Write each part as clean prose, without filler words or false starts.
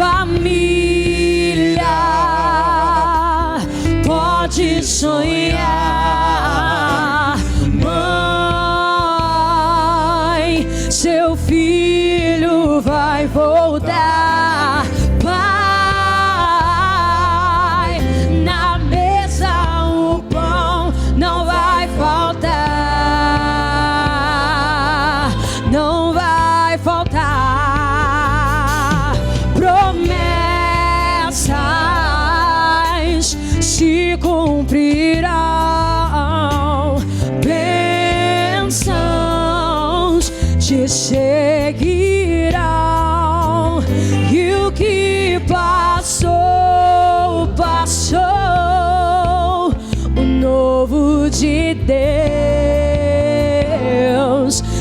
família pode sonhar. Mãe, seu filho vai voltar. Pai, na mesa o pão não vai faltar. Não vai faltar. Promessas se cumprirão. Bênçãos te seguirão. E o que passou, passou. O novo de Deus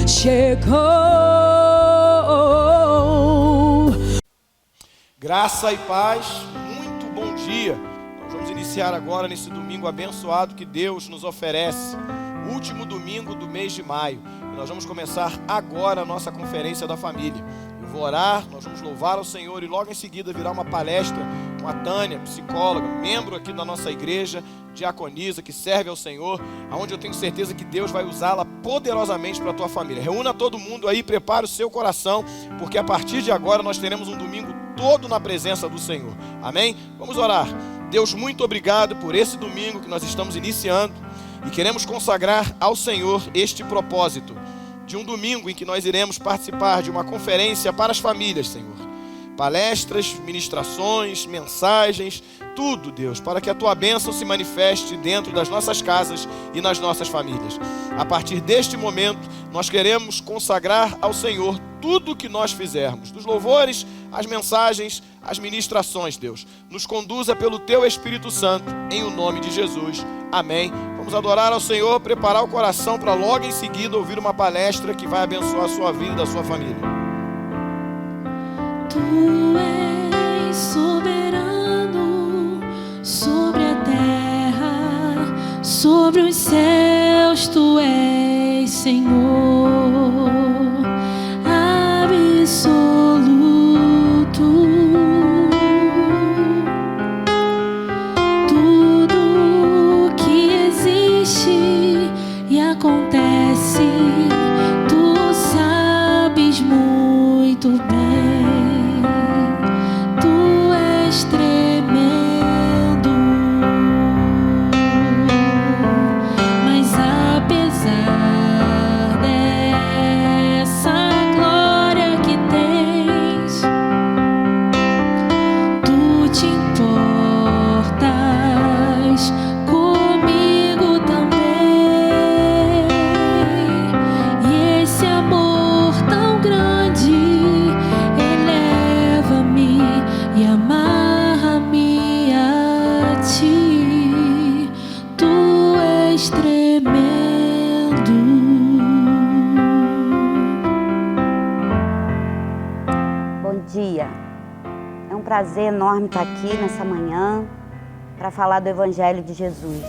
chegou. Graça e paz, muito bom dia. Nós vamos iniciar agora nesse domingo abençoado que Deus nos oferece, o último domingo do mês de maio. E nós vamos começar agora a nossa conferência da família. Eu vou orar, nós vamos louvar ao Senhor e logo em seguida virá uma palestra com a Tânia, psicóloga, membro aqui da nossa igreja, diaconisa, que serve ao Senhor, onde eu tenho certeza que Deus vai usá-la poderosamente para a tua família. Reúna todo mundo aí, prepara o seu coração, porque a partir de agora nós teremos um domingo todo na presença do Senhor. Amém? Vamos orar. Deus, muito obrigado por esse domingo que nós estamos iniciando e queremos consagrar ao Senhor este propósito de um domingo em que nós iremos participar de uma conferência para as famílias, Senhor. Palestras, ministrações, mensagens, tudo, Deus, para que a tua bênção se manifeste dentro das nossas casas e nas nossas famílias. A partir deste momento, nós queremos consagrar ao Senhor tudo o que nós fizermos, dos louvores, as mensagens, as ministrações, Deus. Nos conduza pelo teu Espírito Santo, em o nome de Jesus. Amém. Vamos adorar ao Senhor, preparar o coração para logo em seguida ouvir uma palestra que vai abençoar a sua vida e da sua família. Tu és soberano sobre a terra, sobre os céus. Tu és Senhor absoluto. Tudo que existe e acontece, tu sabes muito bem. Tremendo, mas apesar dessa glória que tens, tu te importas comigo também. E esse amor tão grande eleva-me e amarra-me a ti. Tu és tremendo. Bom dia. É um prazer enorme estar aqui nessa manhã para falar do Evangelho de Jesus.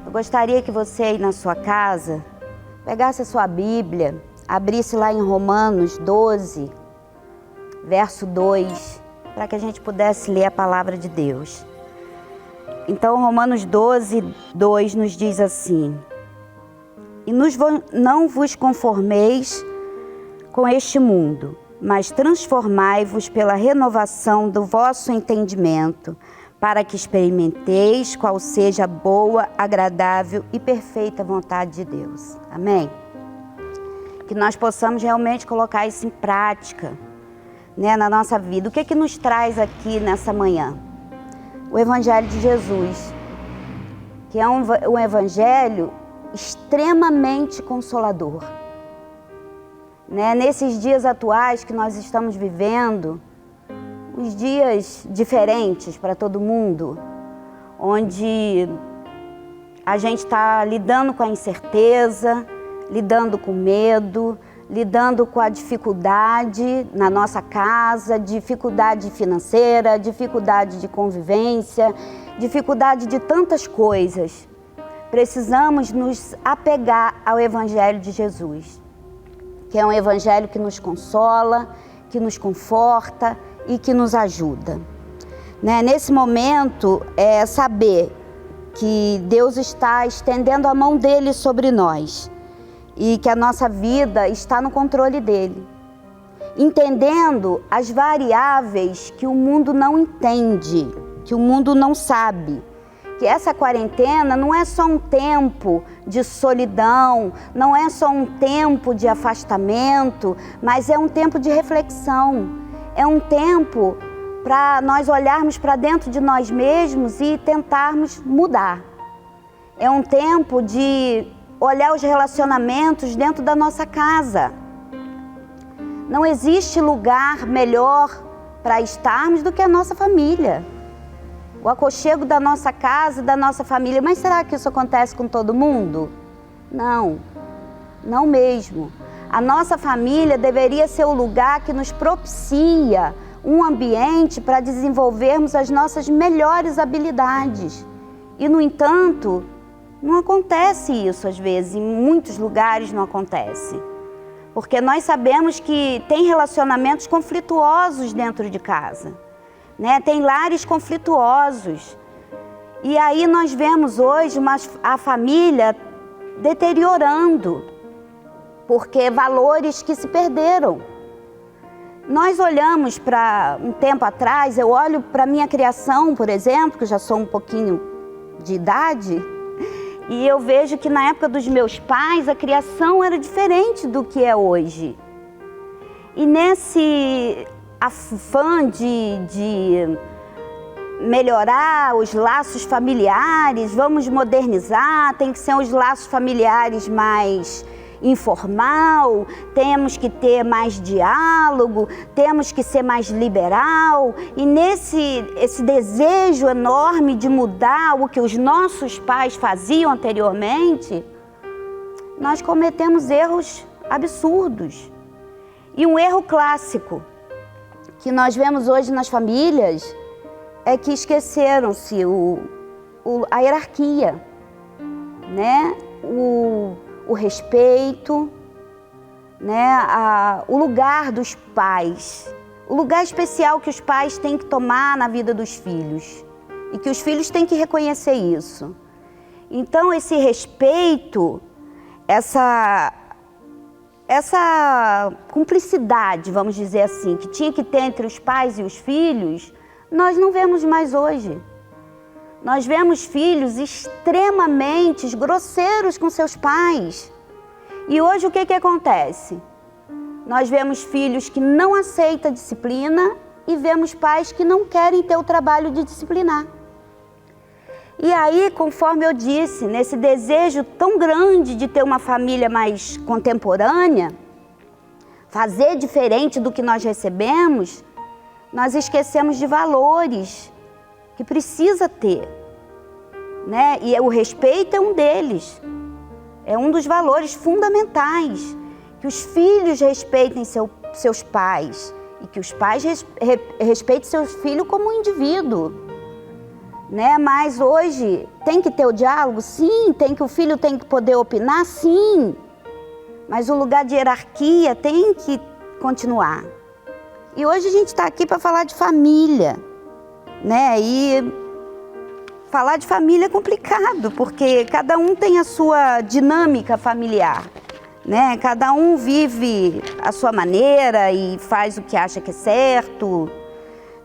Eu gostaria que você aí na sua casa pegasse a sua Bíblia, abrisse lá em Romanos 12, verso 2, para que a gente pudesse ler a palavra de Deus. Então, Romanos 12, 2 nos diz assim: E não vos conformeis com este mundo, mas transformai-vos pela renovação do vosso entendimento, para que experimenteis qual seja a boa, agradável e perfeita vontade de Deus. Amém? Que nós possamos realmente colocar isso em prática, né, na nossa vida. O que é que nos traz aqui nessa manhã? O Evangelho de Jesus, que é um evangelho extremamente consolador. Né? Nesses dias atuais que nós estamos vivendo, uns dias diferentes para todo mundo, onde a gente está lidando com a incerteza, lidando com medo, lidando com a dificuldade na nossa casa, dificuldade financeira, dificuldade de convivência, dificuldade de tantas coisas. Precisamos nos apegar ao Evangelho de Jesus, que é um Evangelho que nos consola, que nos conforta e que nos ajuda. Né? Nesse momento, é saber que Deus está estendendo a mão dele sobre nós e que a nossa vida está no controle dele. Entendendo as variáveis que o mundo não entende, que o mundo não sabe. Que essa quarentena não é só um tempo de solidão, não é só um tempo de afastamento, mas é um tempo de reflexão. É um tempo para nós olharmos para dentro de nós mesmos e tentarmos mudar. É um tempo de olhar os relacionamentos dentro da nossa casa. Não existe lugar melhor para estarmos do que a nossa família. O aconchego da nossa casa, da nossa família. Mas será que isso acontece com todo mundo? Não, não mesmo. A nossa família deveria ser o lugar que nos propicia um ambiente para desenvolvermos as nossas melhores habilidades. E, no entanto, não acontece isso às vezes, em muitos lugares não acontece. Porque nós sabemos que tem relacionamentos conflituosos dentro de casa, né? Tem lares conflituosos. E aí nós vemos hoje a família deteriorando, porque valores que se perderam. Nós olhamos para um tempo atrás, eu olho para a minha criação, por exemplo, que eu já sou um pouquinho de idade, e eu vejo que na época dos meus pais a criação era diferente do que é hoje. E nesse afã de melhorar os laços familiares, vamos modernizar, tem que ser os laços familiares mais informal, temos que ter mais diálogo, temos que ser mais liberal. E esse desejo enorme de mudar o que os nossos pais faziam anteriormente, nós cometemos erros absurdos. E um erro clássico que nós vemos hoje nas famílias é que esqueceram-se a hierarquia, né? O respeito, né? O lugar dos pais, o lugar especial que os pais têm que tomar na vida dos filhos e que os filhos têm que reconhecer isso. Então, esse respeito, essa cumplicidade, vamos dizer assim, que tinha que ter entre os pais e os filhos, nós não vemos mais hoje. Nós vemos filhos extremamente grosseiros com seus pais. E hoje o que acontece? Nós vemos filhos que não aceitam disciplina e vemos pais que não querem ter o trabalho de disciplinar. E aí, conforme eu disse, nesse desejo tão grande de ter uma família mais contemporânea, fazer diferente do que nós recebemos, nós esquecemos de valores que precisa ter, né? E o respeito é um deles, é um dos valores fundamentais, que os filhos respeitem seus pais e que os pais respeitem seus filhos como um indivíduo, né? Mas hoje tem que ter o diálogo? Sim. O filho tem que poder opinar? Sim. Mas o lugar de hierarquia tem que continuar. E hoje a gente está aqui para falar de família, né? E falar de família é complicado, porque cada um tem a sua dinâmica familiar, né? Cada um vive a sua maneira e faz o que acha que é certo.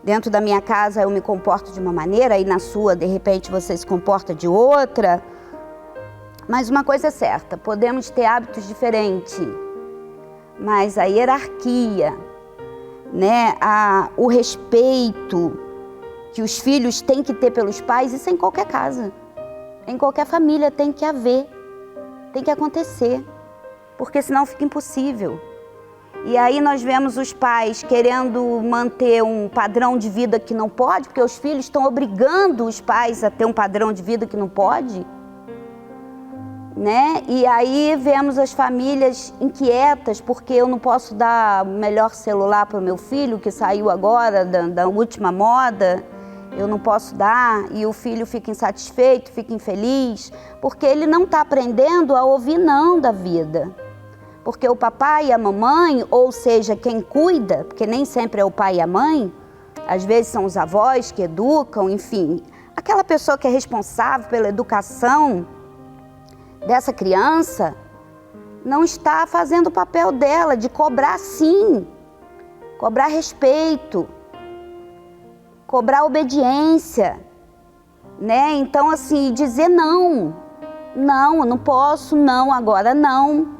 Dentro da minha casa eu me comporto de uma maneira e na sua, de repente, você se comporta de outra. Mas uma coisa é certa, podemos ter hábitos diferentes, mas a hierarquia, né? O respeito que os filhos têm que ter pelos pais, isso é em qualquer casa, em qualquer família tem que haver, tem que acontecer, porque senão fica impossível. E aí nós vemos os pais querendo manter um padrão de vida que não pode, porque os filhos estão obrigando os pais a ter um padrão de vida que não pode, né? E aí vemos as famílias inquietas, porque eu não posso dar o melhor celular para o meu filho, que saiu agora da última moda, eu não posso dar, e o filho fica insatisfeito, fica infeliz, porque ele não está aprendendo a ouvir não da vida. Porque o papai e a mamãe, ou seja, quem cuida, porque nem sempre é o pai e a mãe, às vezes são os avós que educam, enfim. Aquela pessoa que é responsável pela educação dessa criança não está fazendo o papel dela de cobrar sim, cobrar respeito, cobrar obediência, né? Então assim, dizer não, eu não posso, não, agora não.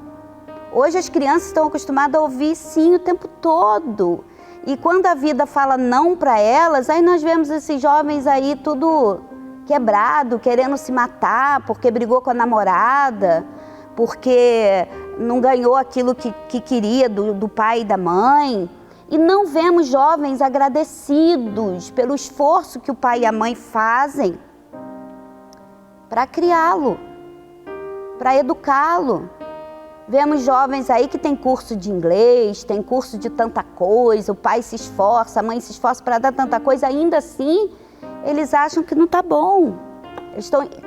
Hoje as crianças estão acostumadas a ouvir sim o tempo todo. E quando a vida fala não para elas, aí nós vemos esses jovens aí tudo quebrado, querendo se matar, porque brigou com a namorada, porque não ganhou aquilo que queria do pai e da mãe. E não vemos jovens agradecidos pelo esforço que o pai e a mãe fazem para criá-lo, para educá-lo. Vemos jovens aí que tem curso de inglês, tem curso de tanta coisa, o pai se esforça, a mãe se esforça para dar tanta coisa, ainda assim eles acham que não está bom.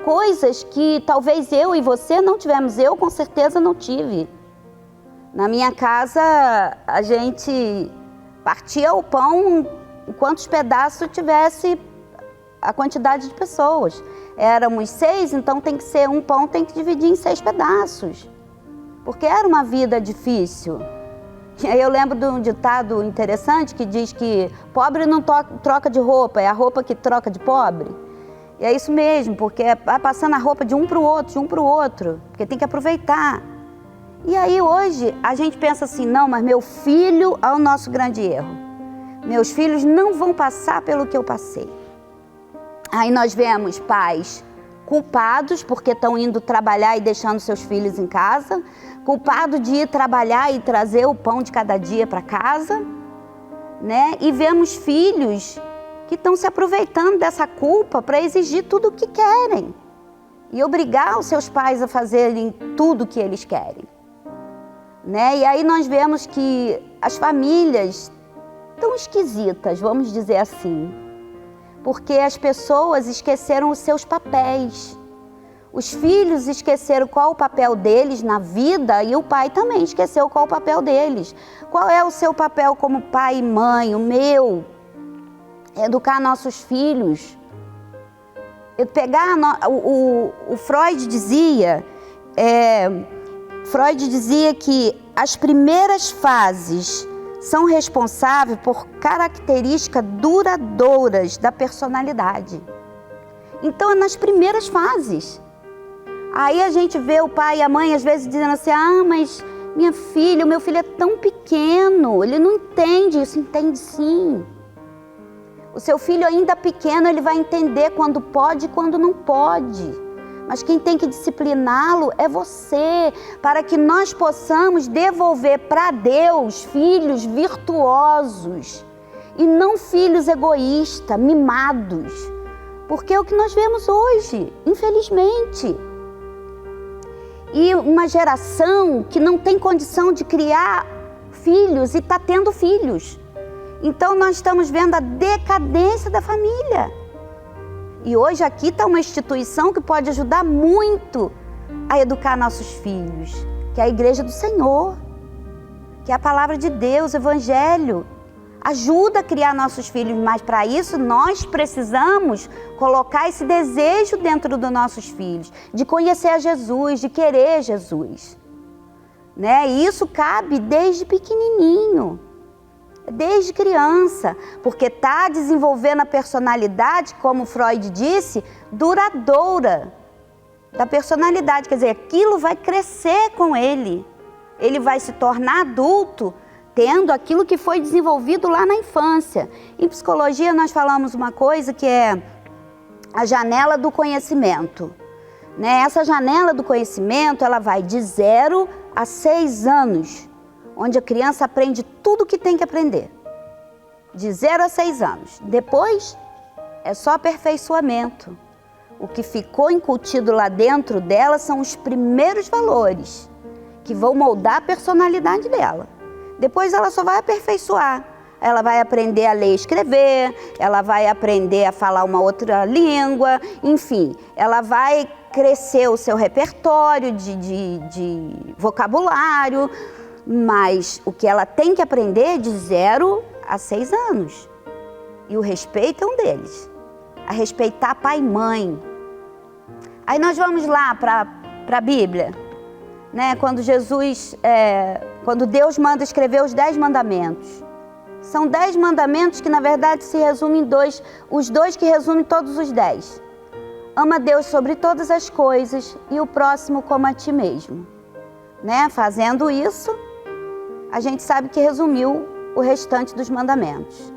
Coisas que talvez eu e você não tivemos, eu com certeza não tive. Na minha casa a gente partia o pão em quantos pedaços tivesse a quantidade de pessoas. Éramos 6, então tem que ser um pão, tem que dividir em 6 pedaços. Porque era uma vida difícil. E aí eu lembro de um ditado interessante que diz que pobre não troca de roupa, é a roupa que troca de pobre. E é isso mesmo, porque vai passando a roupa de um para o outro, porque tem que aproveitar. E aí hoje a gente pensa assim, não, mas meu filho é o nosso grande erro. Meus filhos não vão passar pelo que eu passei. Aí nós vemos pais culpados porque estão indo trabalhar e deixando seus filhos em casa, culpado de ir trabalhar e trazer o pão de cada dia para casa, né? E vemos filhos que estão se aproveitando dessa culpa para exigir tudo o que querem e obrigar os seus pais a fazerem tudo o que eles querem, né? E aí nós vemos que as famílias estão esquisitas, vamos dizer assim, porque as pessoas esqueceram os seus papéis. Os filhos esqueceram qual o papel deles na vida e o pai também esqueceu qual o papel deles. Qual é o seu papel como pai e mãe? O meu? Educar nossos filhos. O Freud dizia que as primeiras fases são responsáveis por características duradouras da personalidade. Então é nas primeiras fases. Aí a gente vê o pai e a mãe às vezes dizendo assim, mas minha filha, o meu filho é tão pequeno, ele não entende isso. Entende sim. O seu filho ainda pequeno, ele vai entender quando pode e quando não pode. Mas quem tem que discipliná-lo é você, para que nós possamos devolver para Deus filhos virtuosos e não filhos egoístas, mimados. Porque é o que nós vemos hoje, infelizmente. E uma geração que não tem condição de criar filhos e está tendo filhos. Então nós estamos vendo a decadência da família. E hoje aqui está uma instituição que pode ajudar muito a educar nossos filhos, que é a Igreja do Senhor, que é a Palavra de Deus, o Evangelho. Ajuda a criar nossos filhos, mas para isso nós precisamos colocar esse desejo dentro dos nossos filhos, de conhecer a Jesus, de querer Jesus, né? E isso cabe desde pequenininho. Desde criança, porque está desenvolvendo a personalidade, como Freud disse, duradoura da personalidade. Quer dizer, aquilo vai crescer com ele. Ele vai se tornar adulto tendo aquilo que foi desenvolvido lá na infância. Em psicologia nós falamos uma coisa que é a janela do conhecimento, né? Essa janela do conhecimento, ela vai de 0 a 6 anos. Onde a criança aprende tudo o que tem que aprender, de 0 a 6 anos. Depois, é só aperfeiçoamento. O que ficou incutido lá dentro dela são os primeiros valores, que vão moldar a personalidade dela. Depois ela só vai aperfeiçoar. Ela vai aprender a ler e escrever, ela vai aprender a falar uma outra língua, enfim, ela vai crescer o seu repertório de vocabulário, mas o que ela tem que aprender é de 0 a 6 anos. E o respeito é um deles. A respeitar pai e mãe. Aí nós vamos lá para a Bíblia, né? Quando Deus manda escrever os 10 mandamentos. São 10 mandamentos que na verdade se resumem em 2, os 2 que resumem todos os 10. Ama Deus sobre todas as coisas e o próximo como a ti mesmo. Né? Fazendo isso, a gente sabe que resumiu o restante dos mandamentos.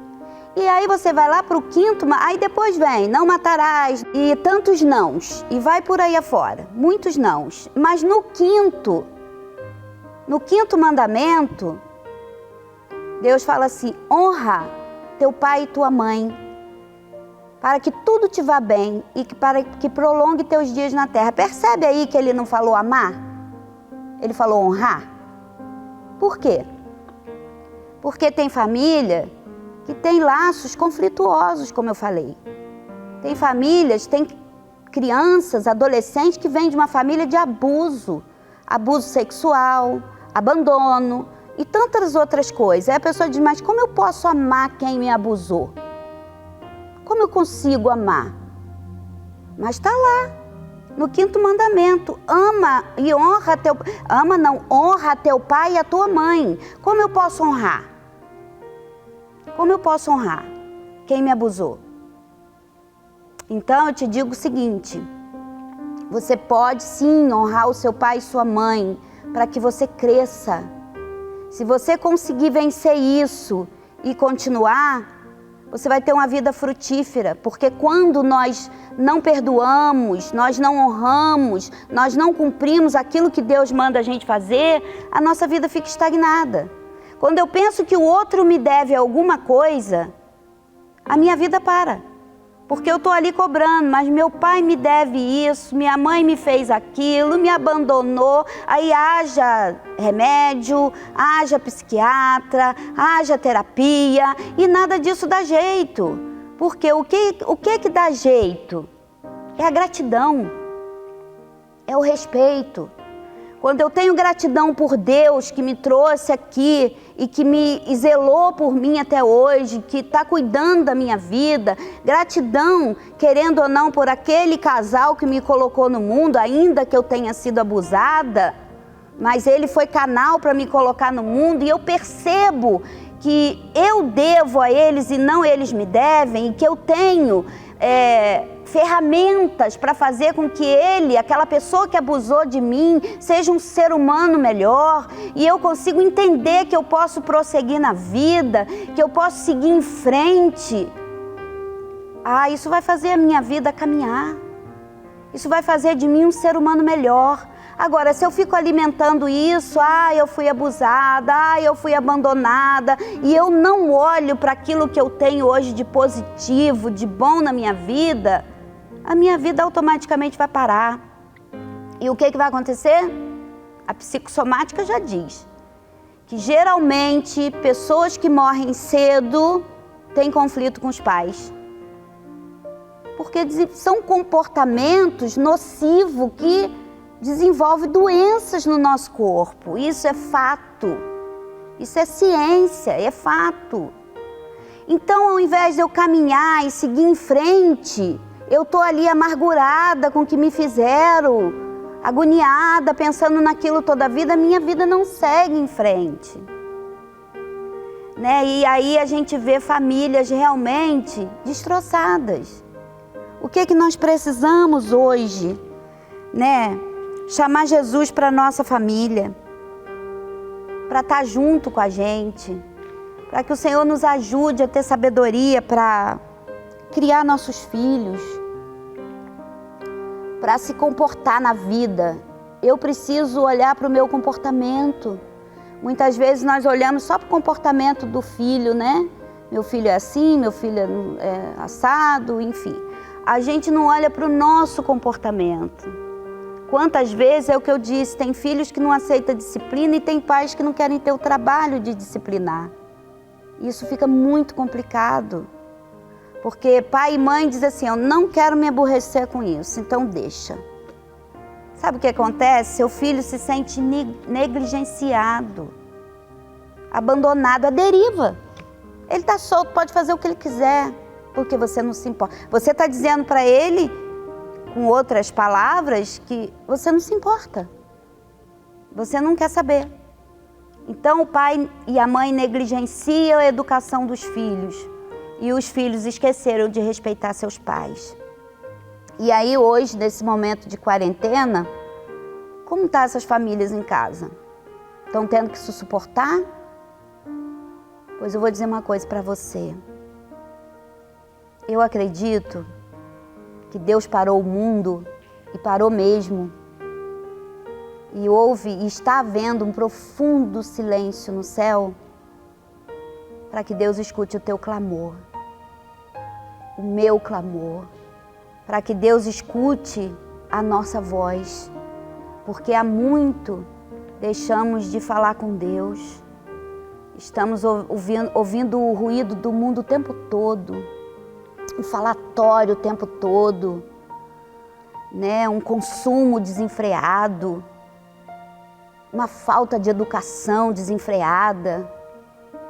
E aí você vai lá para o 5º, aí depois vem, não matarás, e tantos nãos, e vai por aí afora, muitos nãos. Mas no 5º mandamento, Deus fala assim, honra teu pai e tua mãe, para que tudo te vá bem e para que prolongue teus dias na terra. Percebe aí que ele não falou amar? Ele falou honrar. Por quê? Porque tem família que tem laços conflituosos, como eu falei. Tem famílias, tem crianças, adolescentes que vêm de uma família de abuso sexual, abandono e tantas outras coisas. Aí a pessoa diz, mas como eu posso amar quem me abusou? Como eu consigo amar? Mas está lá, no 5º mandamento, ama e honra honra teu pai e a tua mãe. Como eu posso honrar? Como eu posso honrar quem me abusou? Então eu te digo o seguinte, você pode sim honrar o seu pai e sua mãe para que você cresça. Se você conseguir vencer isso e continuar, você vai ter uma vida frutífera, porque quando nós não perdoamos, nós não honramos, nós não cumprimos aquilo que Deus manda a gente fazer, a nossa vida fica estagnada. Quando eu penso que o outro me deve alguma coisa, a minha vida para. Porque eu estou ali cobrando, mas meu pai me deve isso, minha mãe me fez aquilo, me abandonou, aí haja remédio, haja psiquiatra, haja terapia, e nada disso dá jeito. Porque o que dá jeito? É a gratidão, é o respeito. Quando eu tenho gratidão por Deus que me trouxe aqui e que me zelou por mim até hoje, que está cuidando da minha vida, gratidão, querendo ou não, por aquele casal que me colocou no mundo, ainda que eu tenha sido abusada, mas ele foi canal para me colocar no mundo e eu percebo que eu devo a eles e não eles me devem, e que eu tenho ferramentas para fazer com que ele, aquela pessoa que abusou de mim, seja um ser humano melhor, e eu consigo entender que eu posso prosseguir na vida, que eu posso seguir em frente. Isso vai fazer a minha vida caminhar, isso vai fazer de mim um ser humano melhor. Agora, se eu fico alimentando isso, eu fui abusada, eu fui abandonada, e eu não olho para aquilo que eu tenho hoje de positivo, de bom na minha vida, a minha vida automaticamente vai parar. E o que vai acontecer? A psicossomática já diz que geralmente pessoas que morrem cedo têm conflito com os pais. Porque são comportamentos nocivos que desenvolve doenças no nosso corpo. Isso é fato. Isso é ciência, é fato. Então, ao invés de eu caminhar e seguir em frente, eu estou ali amargurada com o que me fizeram, agoniada, pensando naquilo toda a vida, minha vida não segue em frente. Né? E aí a gente vê famílias realmente destroçadas. O que nós precisamos hoje, né? Chamar Jesus para a nossa família, para estar junto com a gente, para que o Senhor nos ajude a ter sabedoria para criar nossos filhos, para se comportar na vida. Eu preciso olhar para o meu comportamento. Muitas vezes nós olhamos só para o comportamento do filho, né? Meu filho é assim, meu filho é assado, enfim. A gente não olha para o nosso comportamento. Quantas vezes é o que eu disse, tem filhos que não aceitam disciplina e tem pais que não querem ter o trabalho de disciplinar. Isso fica muito complicado, porque pai e mãe dizem assim, eu não quero me aborrecer com isso, então deixa. Sabe o que acontece? Seu filho se sente negligenciado, abandonado, à deriva. Ele está solto, pode fazer o que ele quiser. porque você não se importa. Você está dizendo para ele, com outras palavras, que você não se importa. Você não quer saber. Então o pai e a mãe negligenciam a educação dos filhos. E os filhos esqueceram de respeitar seus pais. E aí hoje, nesse momento de quarentena, como estão essas famílias em casa? Estão tendo que se suportar? Pois eu vou dizer uma coisa para você. Eu acredito que Deus parou o mundo, e parou mesmo. E houve e está havendo um profundo silêncio no céu para que Deus escute o teu clamor, o meu clamor, para que Deus escute a nossa voz, porque há muito deixamos de falar com Deus, estamos ouvindo o ruído do mundo o tempo todo, um falatório o tempo todo, né? Um consumo desenfreado, uma falta de educação desenfreada,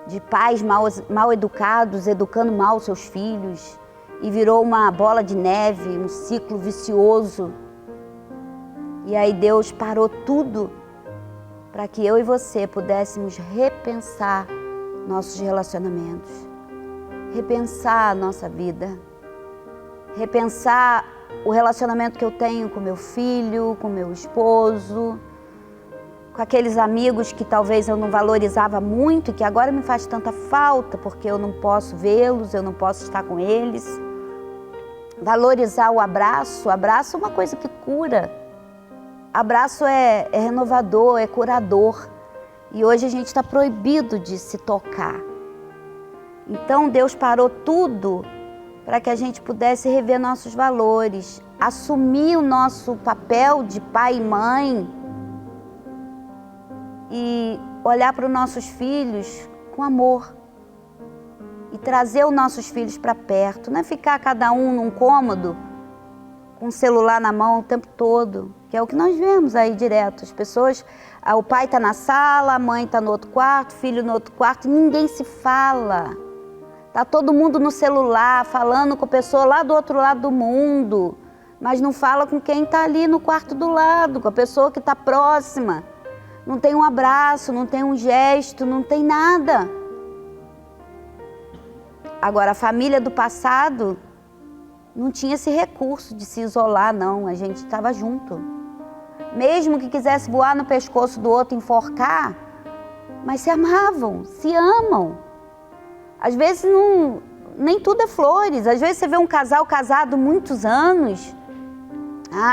de pais mal educados, educando mal seus filhos, e virou uma bola de neve, um ciclo vicioso. E aí Deus parou tudo para que eu e você pudéssemos repensar nossos relacionamentos, repensar a nossa vida, repensar o relacionamento que eu tenho com meu filho, com meu esposo, com aqueles amigos que talvez eu não valorizava muito e que agora me faz tanta falta porque eu não posso vê-los, eu não posso estar com eles. Valorizar o abraço é uma coisa que cura. Abraço é renovador, é curador. E hoje a gente está proibido de se tocar. Então Deus parou tudo para que a gente pudesse rever nossos valores, assumir o nosso papel de pai e mãe e olhar para os nossos filhos com amor e trazer os nossos filhos para perto, não é ficar cada um num cômodo com o celular na mão o tempo todo, que é o que nós vemos aí direto. As pessoas, o pai está na sala, a mãe está no outro quarto, o filho no outro quarto, e ninguém se fala. Está todo mundo no celular, falando com a pessoa lá do outro lado do mundo, mas não fala com quem está ali no quarto do lado, com a pessoa que está próxima. Não tem um abraço, não tem um gesto, não tem nada. Agora, a família do passado não tinha esse recurso de se isolar, não. A gente estava junto. Mesmo que quisesse voar no pescoço do outro, enforcar, mas se amavam, se amam. Às vezes nem tudo é flores. Às vezes você vê um casal casado muitos anos.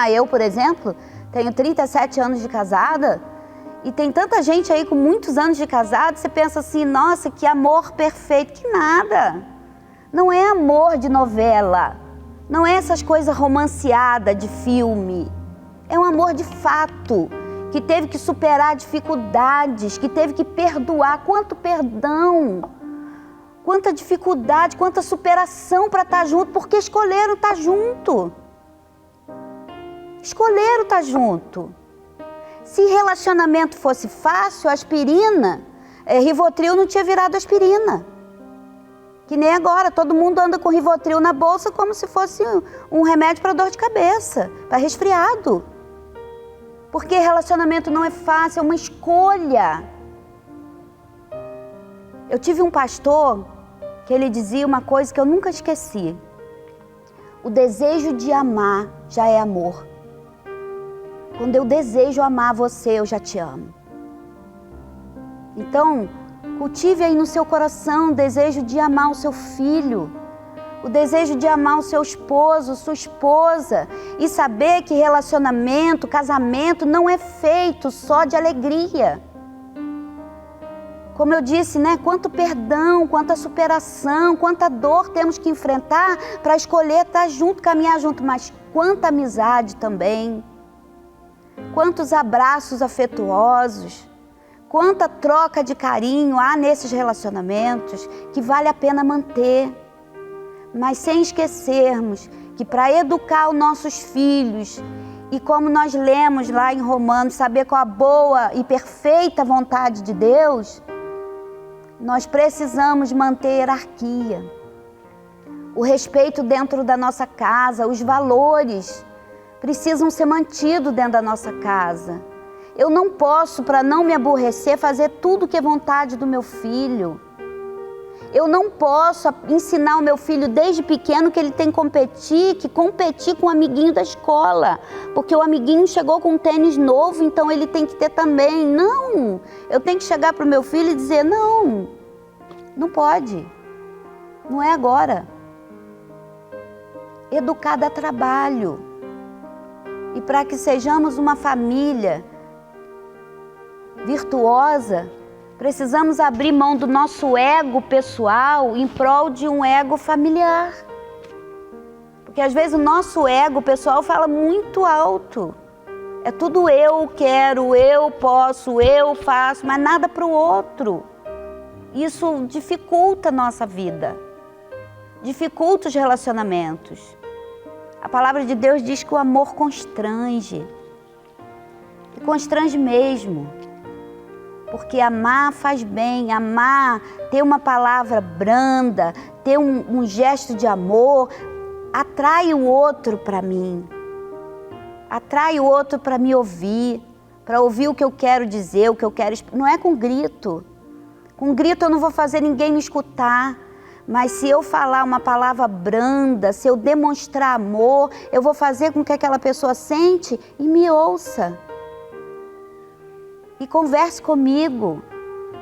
Eu, por exemplo, tenho 37 anos de casada. E tem tanta gente aí com muitos anos de casado, você pensa assim, nossa, que amor perfeito, que nada. Não é amor de novela, não é essas coisas romanceadas de filme. É um amor de fato, que teve que superar dificuldades, que teve que perdoar. Quanto perdão, quanta dificuldade, quanta superação para estar junto, porque escolheram estar junto. Escolheram estar junto. Se relacionamento fosse fácil, aspirina, Rivotril não tinha virado aspirina. Que nem agora, todo mundo anda com Rivotril na bolsa como se fosse um remédio para dor de cabeça, para resfriado. Porque relacionamento não é fácil, é uma escolha. Eu tive um pastor que ele dizia uma coisa que eu nunca esqueci. O desejo de amar já é amor. Quando eu desejo amar você, eu já te amo. Então, cultive aí no seu coração o desejo de amar o seu filho, o desejo de amar o seu esposo, sua esposa, e saber que relacionamento, casamento não é feito só de alegria. Como eu disse, né? Quanto perdão, quanta superação, quanta dor temos que enfrentar para escolher estar junto, caminhar junto, mas quanta amizade também. Quantos abraços afetuosos, quanta troca de carinho há nesses relacionamentos que vale a pena manter. Mas sem esquecermos que para educar os nossos filhos, e como nós lemos lá em Romanos, saber qual a boa e perfeita vontade de Deus, nós precisamos manter hierarquia. O respeito dentro da nossa casa, os valores precisam ser mantidos dentro da nossa casa. Eu não posso, para não me aborrecer, fazer tudo que é vontade do meu filho. Eu não posso ensinar o meu filho desde pequeno que ele tem que competir com o amiguinho da escola, porque o amiguinho chegou com um tênis novo, então ele tem que ter também. Não, eu tenho que chegar para o meu filho e dizer, não, não pode, não é agora. Educar dá trabalho. E para que sejamos uma família virtuosa, precisamos abrir mão do nosso ego pessoal em prol de um ego familiar. Porque às vezes o nosso ego pessoal fala muito alto. É tudo eu quero, eu posso, eu faço, mas nada para o outro. Isso dificulta a nossa vida, dificulta os relacionamentos. A palavra de Deus diz que o amor constrange, e constrange mesmo. Porque amar faz bem, amar, ter uma palavra branda, ter um gesto de amor, atrai o outro para mim. Atrai o outro para me ouvir, para ouvir o que eu quero dizer, o que eu quero... Não é com grito. Com grito eu não vou fazer ninguém me escutar. Mas se eu falar uma palavra branda, se eu demonstrar amor, eu vou fazer com que aquela pessoa sente e me ouça. E converse comigo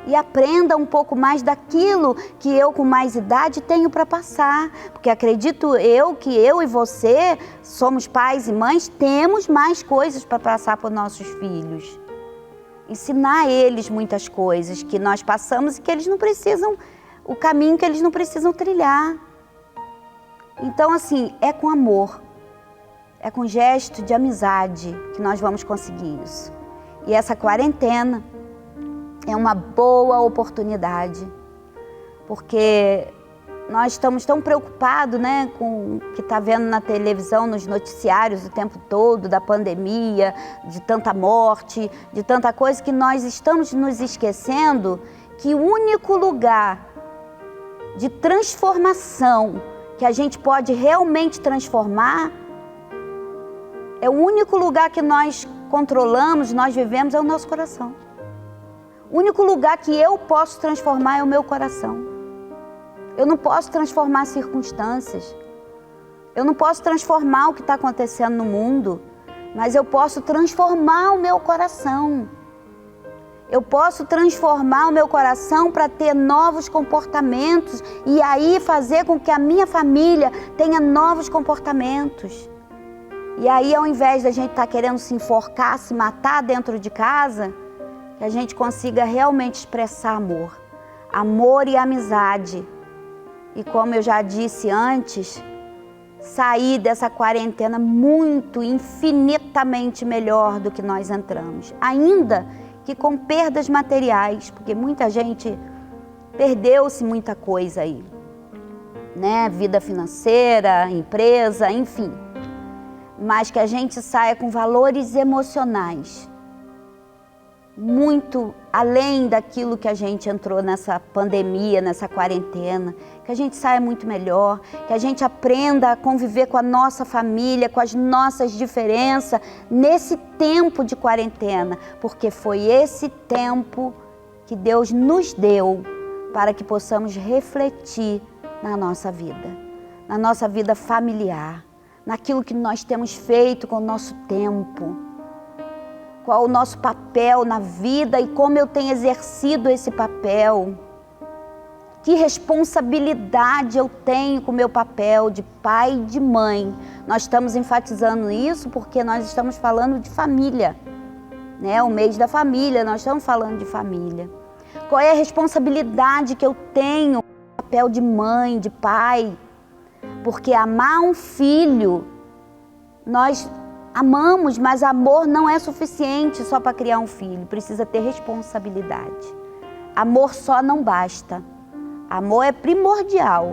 e aprenda um pouco mais daquilo que eu com mais idade tenho para passar. Porque acredito que eu e você somos pais e mães, temos mais coisas para passar para os nossos filhos. Ensinar a eles muitas coisas que nós passamos e que eles não precisam, o caminho que eles não precisam trilhar. Então assim, é com amor, é com gesto de amizade que nós vamos conseguir isso. E essa quarentena é uma boa oportunidade, porque nós estamos tão preocupados, né, com o que está vendo na televisão, nos noticiários o tempo todo, da pandemia, de tanta morte, de tanta coisa, que nós estamos nos esquecendo que o único lugar de transformação que a gente pode realmente transformar, é o único lugar que nós controlamos, nós vivemos, é o nosso coração. O único lugar que eu posso transformar é o meu coração. Eu não posso transformar circunstâncias. Eu não posso transformar o que está acontecendo no mundo, mas eu posso transformar o meu coração. Eu posso transformar o meu coração para ter novos comportamentos e aí fazer com que a minha família tenha novos comportamentos. E aí, ao invés da gente estar querendo se enforcar, se matar dentro de casa, que a gente consiga realmente expressar amor. Amor e amizade. E como eu já disse antes, sair dessa quarentena muito, infinitamente melhor do que nós entramos. Ainda que com perdas materiais, porque muita gente perdeu-se muita coisa aí, né? Vida financeira, empresa, enfim. Mas que a gente saia com valores emocionais, muito além daquilo que a gente entrou nessa pandemia, nessa quarentena, que a gente saia muito melhor, que a gente aprenda a conviver com a nossa família, com as nossas diferenças, nesse tempo de quarentena, porque foi esse tempo que Deus nos deu para que possamos refletir na nossa vida familiar, naquilo que nós temos feito com o nosso tempo, qual o nosso papel na vida e como eu tenho exercido esse papel. Que responsabilidade eu tenho com o meu papel de pai e de mãe. Nós estamos enfatizando isso porque nós estamos falando de família, né? O mês da família, nós estamos falando de família. Qual é a responsabilidade que eu tenho no papel de mãe, de pai? Porque amar um filho, nós amamos, mas amor não é suficiente só para criar um filho. Precisa ter responsabilidade. Amor só não basta. Amor é primordial,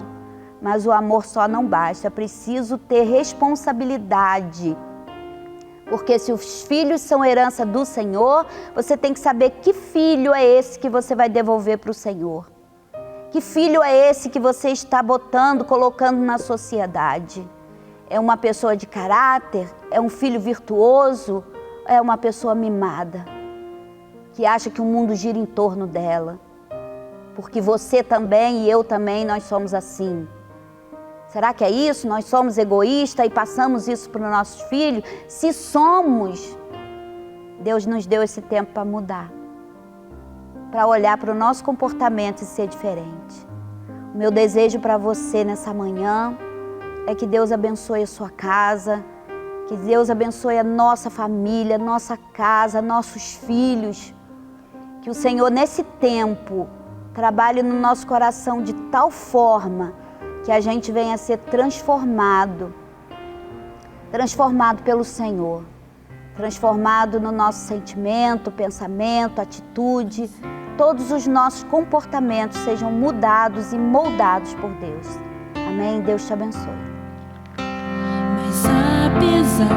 mas o amor só não basta. Preciso ter responsabilidade. Porque se os filhos são herança do Senhor, você tem que saber que filho é esse que você vai devolver para o Senhor. Que filho é esse que você está colocando na sociedade? É uma pessoa de caráter? É um filho virtuoso? É uma pessoa mimada, que acha que o mundo gira em torno dela? Porque você também e eu também, nós somos assim. Será que é isso? Nós somos egoístas e passamos isso para os nossos filhos? Se somos, Deus nos deu esse tempo para mudar, para olhar para o nosso comportamento e ser diferente. O meu desejo para você nessa manhã é que Deus abençoe a sua casa, que Deus abençoe a nossa família, nossa casa, nossos filhos. Que o Senhor, nesse tempo, trabalhe no nosso coração de tal forma que a gente venha a ser transformado pelo Senhor, transformado no nosso sentimento, pensamento, atitude, todos os nossos comportamentos sejam mudados e moldados por Deus. Amém? Deus te abençoe. Mas apesar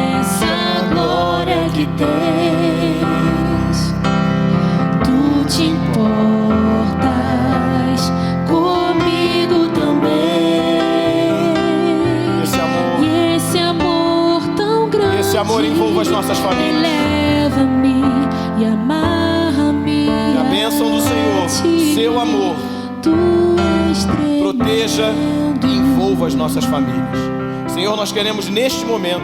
dessa glória que tens, tu te importas comigo também. Esse amor tão grande, esse amor envolva as nossas famílias. Leva-me e amarra-me. E a bênção do Senhor, seu amor, proteja e envolva as nossas famílias. Senhor, nós queremos neste momento,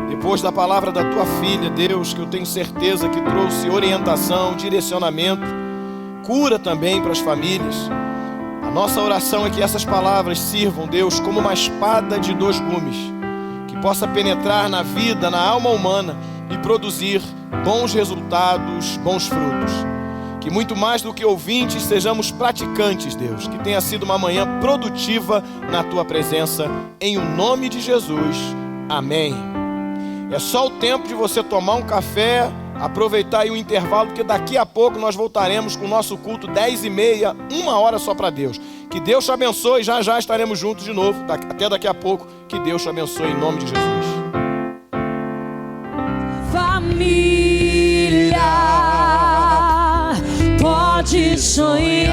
depois da palavra da tua filha, Deus, que eu tenho certeza que trouxe orientação, direcionamento, cura também para as famílias. A nossa oração é que essas palavras sirvam, Deus, como uma espada de 2 gumes, que possa penetrar na vida, na alma humana e produzir bons resultados, bons frutos. Que muito mais do que ouvintes, sejamos praticantes, Deus. Que tenha sido uma manhã produtiva na tua presença, em o nome de Jesus. Amém. É só o tempo de você tomar um café, aproveitar aí o intervalo, porque daqui a pouco nós voltaremos com o nosso culto 10h30, 1 hora só para Deus. Que Deus te abençoe, já já estaremos juntos de novo, até daqui a pouco. Que Deus te abençoe em nome de Jesus. Família, pode sonhar.